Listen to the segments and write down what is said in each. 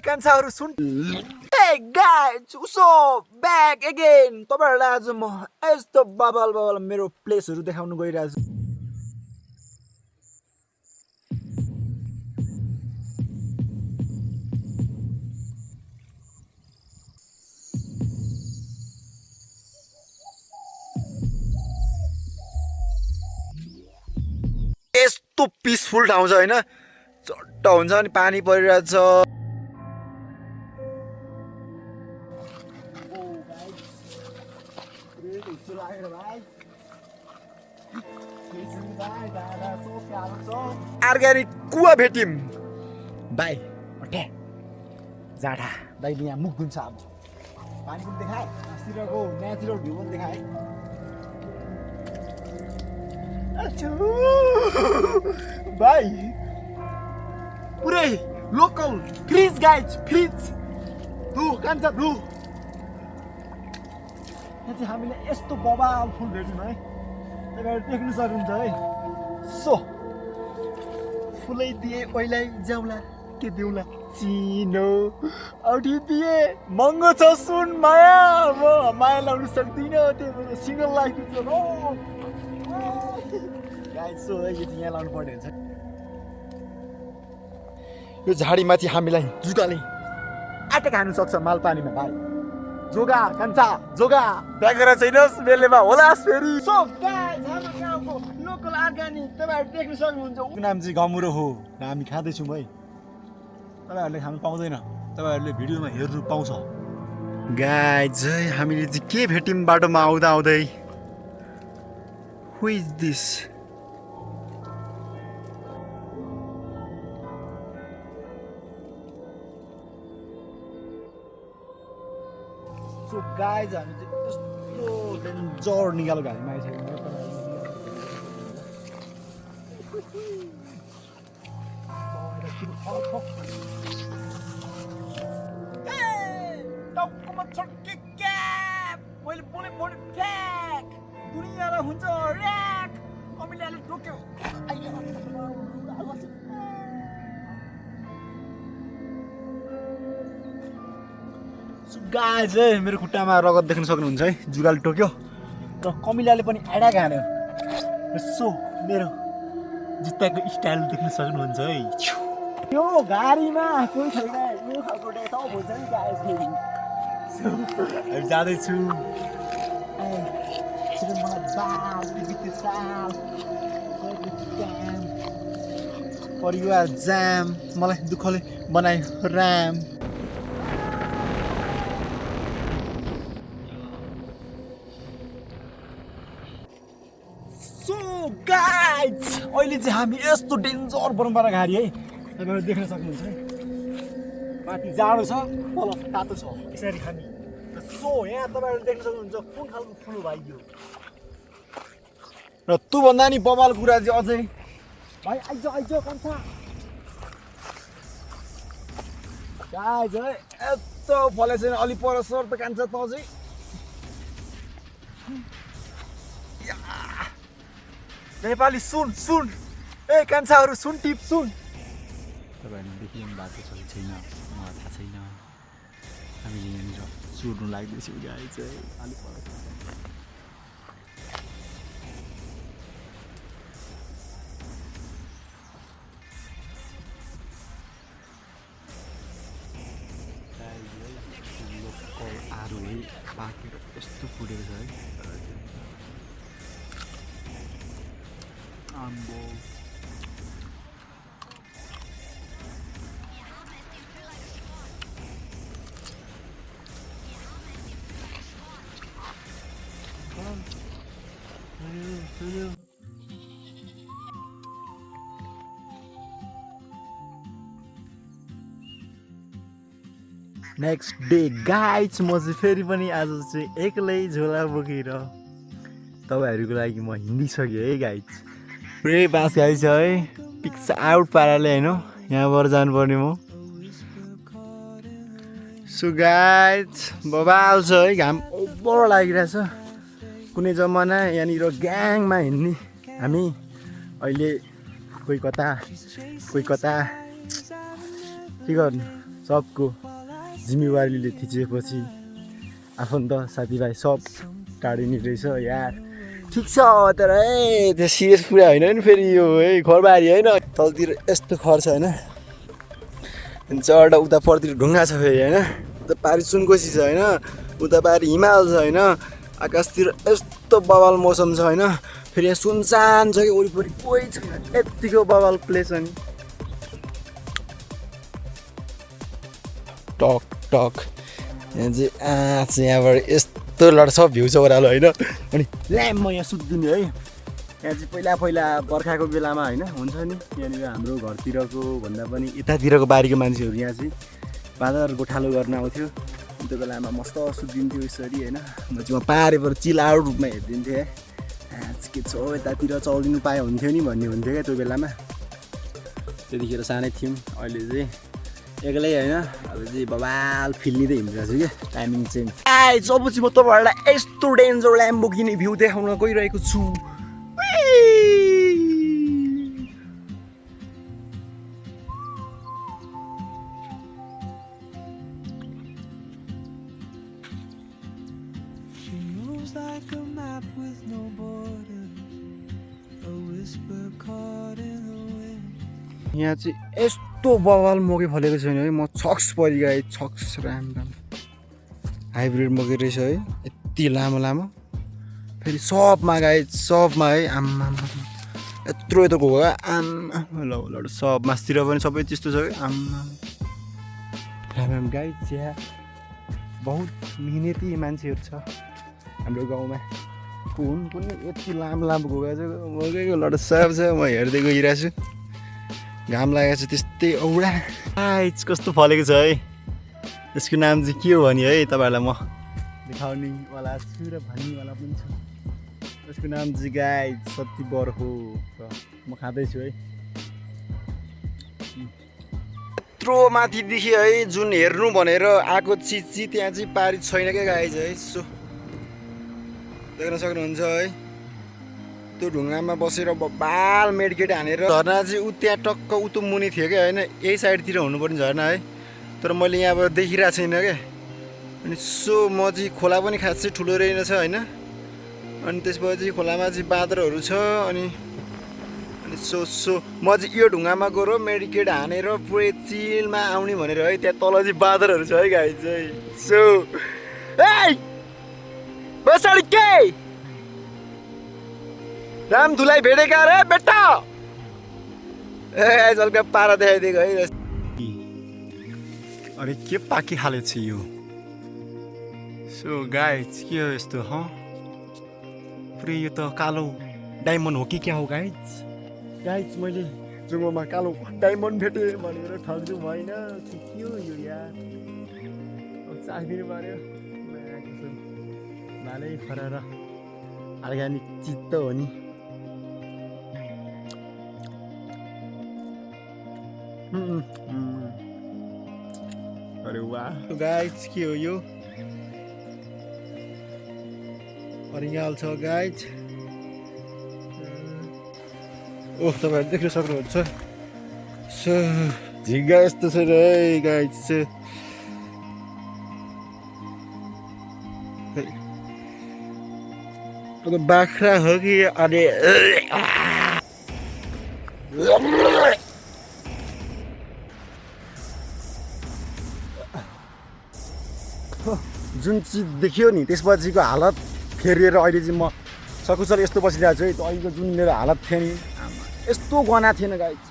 कान्छाहरु सुन Hey guys, so back again. तपाईहरुलाई आज म यस्तो बबल मेरो प्लेसहरु देखाउन गइरहेको छु। यस्तो पिसफुल ठाउँ छ हैन? चट्ट हुन्छ अनि पानी परिरहेछ। अर्ग्यानिक कुवा भेट्यौं भाइ ओठे जाडा दाइले यहाँ मुख दुन्छ अब पानी पनि देखाए अस्तिरको नेचुरल भ्यू पनि देखाए भाइ पुरै लोकल फ्रिज गाइज फ्रिज धु कान्छ धु यहाँ चाहिँ हामीले यस्तो बबाल फुल भेट्यौँ है तपाईहरु देख्न सक्नुहुन्छ है सो फुलै दिए ओइलाई जाउला के दिउला चिनो औठी दिए महँगो छ सुन माया म माया लाउन सक्दिन त्यो मेरो सिंगल लाइफ छ नो गाइस सो यो चाहिँ यहाँ लाउनु पर्ने हुन्छ यो झाडीमाथि हामीलाई जुगाले आटे खानु सक्छ माल पानीमा भाइ जोगा कान्छा जोगा ब्यागरा छैनस् बेलेमा होलास् फेरि सो गाइस हाम्रो गाउँको लोकल अर्ग्यानिक तपाईहरु देख्न सक्नुहुन्छ नाम चाहिँ गमुरो हो र हामी खाँदै छौं है तपाईहरुले खानु पाउँदैन तपाईहरुले भिडियोमा हेर्नु पाउँछ गाइस हामीले चाहिँ के भेट्यौं बाटोमा आउँदा आउँदै हु इज दिस So guys, हामी चाहिँ यस्तो डेन्जर निकालेको गाडीमा आइसक्यौँ टाउकोमा छड्के क्याप मैले बोलेको ठ्याक दुनियाँलाई हुन्छ र्याक कमिलाले टोक्यो गाइस मेरो खुट्टामा रगत देख्न सक्नुहुन्छ है जुगाले टोक्यो र कमिलाले पनि एडा गान्यो यसो मेरो जुत्ताको स्टाइल देख्न सक्नुहुन्छ है यो गाडीमा कोही छैन यो खालको डेटा हुन्छ नि गाइस हामी जाँदैछु परिवार जाम मलाई दुःखले बनायो राम गाइस अहिले चाहिँ हामी यस्तो डेन्जर बनबाट गाडी है तपाईहरु देख्न सक्नुहुन्छ है माथि जाडो छ तल तातो छ यसरी हामी सो यहाँ तपाईहरु देख्न सक्नुहुन्छ कुन खालको फुल भाइ यो र तु भन्दा नि बबाल कुरा चाहिँ अझै भाइ आइज कन्था गाइस है यस्तो फले छैन अलि पर सर त कान्छ त अझै नेपाली सुन ए कान्छाहरु सुन टिप सुन तपाईहरुले देखिरहनु भएको छ कि छैन मलाई थाहा छैन हामीले यहाँनिर चुर्नु लाग्दैछौँ गाइस है अलि पर लोकल आरो है पाकेर यस्तो फुटेको छ है Ambo. नेक्स्ट डे गाइस म चाहिँ फेरि पनि आज चाहिँ एक्लै झोला बोकेर तपाईहरुको लागि म हिँडिसकेँ है गाइस पुरै बास गाइस है पिक्स आउट पाराले हैन यहाँबाट जानुपर्ने म सो गाइस बबाल छ है घाम ओभर लागिरहेछ कुनै जमाना यहाँनिर ग्याङमा हिँड्ने हामी अहिले कोही कता के गर्नु सबको जिम्मेवारीले थिचेपछि आफन्त साथीभाइ सब टाढिने रहेछ यार। ठिक छ तर त्यो सिरियस कुरा होइन नि फेरि यो है घरबारी होइन तलतिर यस्तो खर्च होइन चढ उता परतिर ढुङ्गा छ फेरि होइन उता पारि सुनकोसी छ होइन उता पारि हिमाल छ होइन आकाशतिर यस्तो बवाल मौसम छ होइन फेरि यहाँ सुनसान छ कि वरिपरि कोही छैन यत्तिको बवाल प्लेस अनि टक टक यहाँ चाहिँ यहाँबाट यस्तो लड्छ भ्यू छ ओह्रालो होइन अनि ल्याम म यहाँ सुत्दिने है। यहाँ चाहिँ पहिला बर्खाको बेलामा होइन हुन्छ नि यहाँनिर हाम्रो घरतिरको भन्दा पनि यतातिरको बारीको मान्छेहरू यहाँ चाहिँ बाँदर गोठालो गर्न आउँथ्यो त्यो बेलामा मस्त सुत्दिन्थ्यो यसरी होइन म चाहिँ पारेर चिल आउट रूपमा हेरिदिन्थेँ के छ यतातिर चौलिनु पाए हुन्थ्यो नि भन्ने हुन्थ्यो क्या त्यो बेलामा त्यतिखेर सानै थियौँ अहिले चाहिँ एक्लै होइन अब चाहिँ बबाल फिल लिँदै हिँडिरहेको छु क्या टाइमिङ चेन्ज जब चाहिँ म तपाईँहरूलाई यस्तो डेन्जर ल्याम्बोर्गिनी भ्यू देखाउन गइरहेको छु। यहाँ चाहिँ यस्तो बवाल मकै फलेको छैन है म छक्स परिगएँ छक्स राम हाइब्रिड मकै रहेछ है यति लामो लामो फेरि सबमा गए सबमा है आम्मा यत्रो यत्रो गयो आम्मा ल सब मासतिर पनि सबै त्यस्तो छ कि आम्मा राम गाई चिया बहुत मिहिनेती मान्छेहरू छ हाम्रो गाउँमा कुन पनि यति लामो लामो गएको छ मकैको लड सब छ म हेर्दै गइरहेको छु घाम लागेको छ त्यस्तै औडा आइच कस्तो फलेको छ है यसको नाम चाहिँ के हो भने है तपाईँहरूलाई म देखाउनेवाला छु र भन्नेवाला पनि छु यसको नाम चाहिँ गाई सत्ती बर हो म खाँदैछु है यत्रो माथिदेखि है जुन हेर्नु भनेर आएको चिज चाहिँ त्यहाँ चाहिँ पारी छैन क्या गाई चाहिँ है यसो देख्न सक्नुहुन्छ है त्यो ढुङ्गामा बसेर बबाल मेडिकेट हानेर झरना चाहिँ उ त्यहाँ टक्क उतो मुनि थियो क्या होइन यही साइडतिर हुनुपर्ने झरना है तर मैले यहाँबाट देखिरहेको छैन क्या अनि सो म चाहिँ खोला पनि खासै ठुलो रहेनछ होइन अनि त्यसपछि खोलामा चाहिँ बाँदरहरू छ अनि सो म चाहिँ यो ढुङ्गामा गएर मेडिकेट हानेर पुरै चिलमा आउने भनेर है त्यहाँ तल चाहिँ बाँदरहरू छ है गाई चाहिँ सो बसाडी के राम धुलाई भेटेका रे बेटा जल्का पारा देखाइदिएको है अरे के पाकी हालेको छ यो सो गाइज के हो यस्तो पुरै यो त कालो डायमन्ड हो कि क्या हो गाइज मैले जुङ्गोमा कालो डायमन्ड भेटेँ भनेर ठग्नु भएन के हो यो यार चाखिदिनु पर्यो भालै फरार अर्ग्यानिक चिज त हो नि अरे वाह गाइज के हो यो अरियाल छ गाइज ओह तपाईँहरू देख्न सक्नुहुन्छ झिङ्गा यस्तो छ र है गाइज बाख्रा हो कि अनि जुन चिज देखियो नि त्यसपछिको हालत फेरिएर अहिले चाहिँ म सकुशल यस्तो बसिरहेको छु है अहिलेको जुन मेरो हालत थियो नि यस्तो गना थिएन गाइज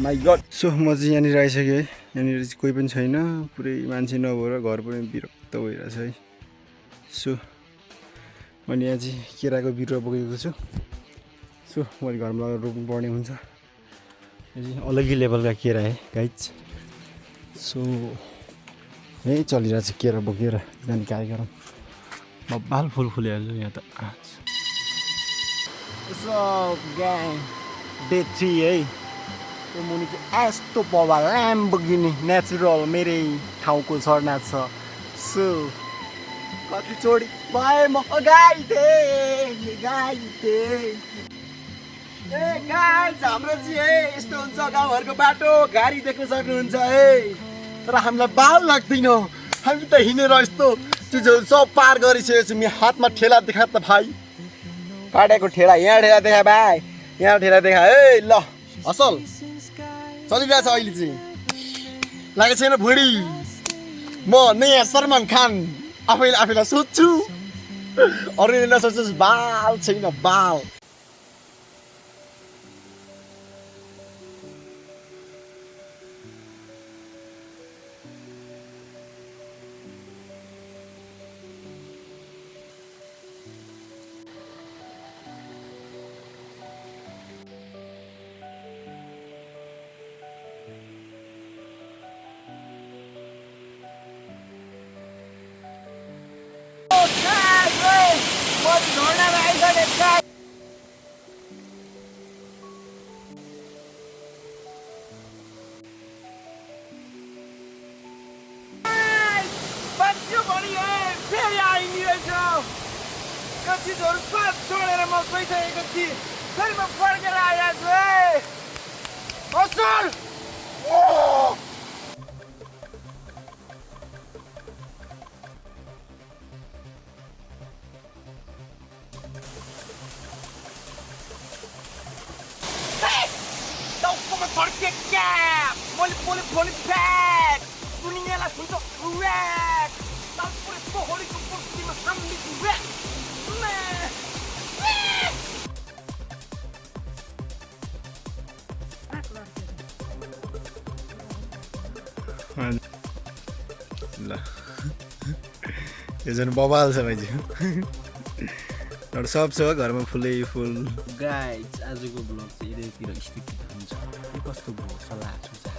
माइ गड सो म चाहिँ यहाँनिर आइसकेँ है यहाँनिर चाहिँ कोही पनि छैन पुरै मान्छे नभएर घर पनि विरक्त भइरहेछ है सो मैले यहाँ चाहिँ केराको बिरुवा बोकेको छु सो मैले घरमा लगेर रोप्नु पर्ने हुन्छ यो चाहिँ अलग्गै लेभलका केरा है गाइज सो यही चलिरहेको छ केरा बोकेर जाने कार्यक्रम बब्बाल फुल फुलिहाल्छ यहाँ त डे 3 है त्यो मुनि चाहिँ यस्तो बब्बाल ल्याम्बोर्गिनी नेचुरल मेरै ठाउँको झरना छ सो कतिचोटि भए म गाई हाम्रो चाहिँ है यस्तो हुन्छ गाउँघरको बाटो गाडी देख्न सक्नुहुन्छ है तर हामीलाई बाल लाग्दैन हामी त हिँडेर यस्तो चिजहरू सब पार गरिसकेको छौँ हातमा ठेला देखा त भाइ काटेको ठेला यहाँ ठेला देखा भाइ यहाँ ठेला देखा ए ल असल चलिरहेछ अहिले चाहिँ लागेको छैन भुँडी म नयाँ सलमान खान आफैलाई सोध्छु अरूले नसोच्नुहोस् बाल छैन बाल चिजहरू सब छोडेर म गइसकेको थिएँ फेरि म फर्केर आइहाल्छु है असल टाउकोमा फर्के क्याप मैले भोलि ब्याग दुनियाँलाई हुन्छ ऱ्याक टाउकोले पोखरीको पोखरीमा साम्लिको ऱ्याक ल यो झन् बबाल छ भाइजी सब छ घरमा फुलै फुल गाइज आजको ब्लग चाहिँ यतैतिर स्थित हुन्छ कस्तो भयो सल्लाह सुझाव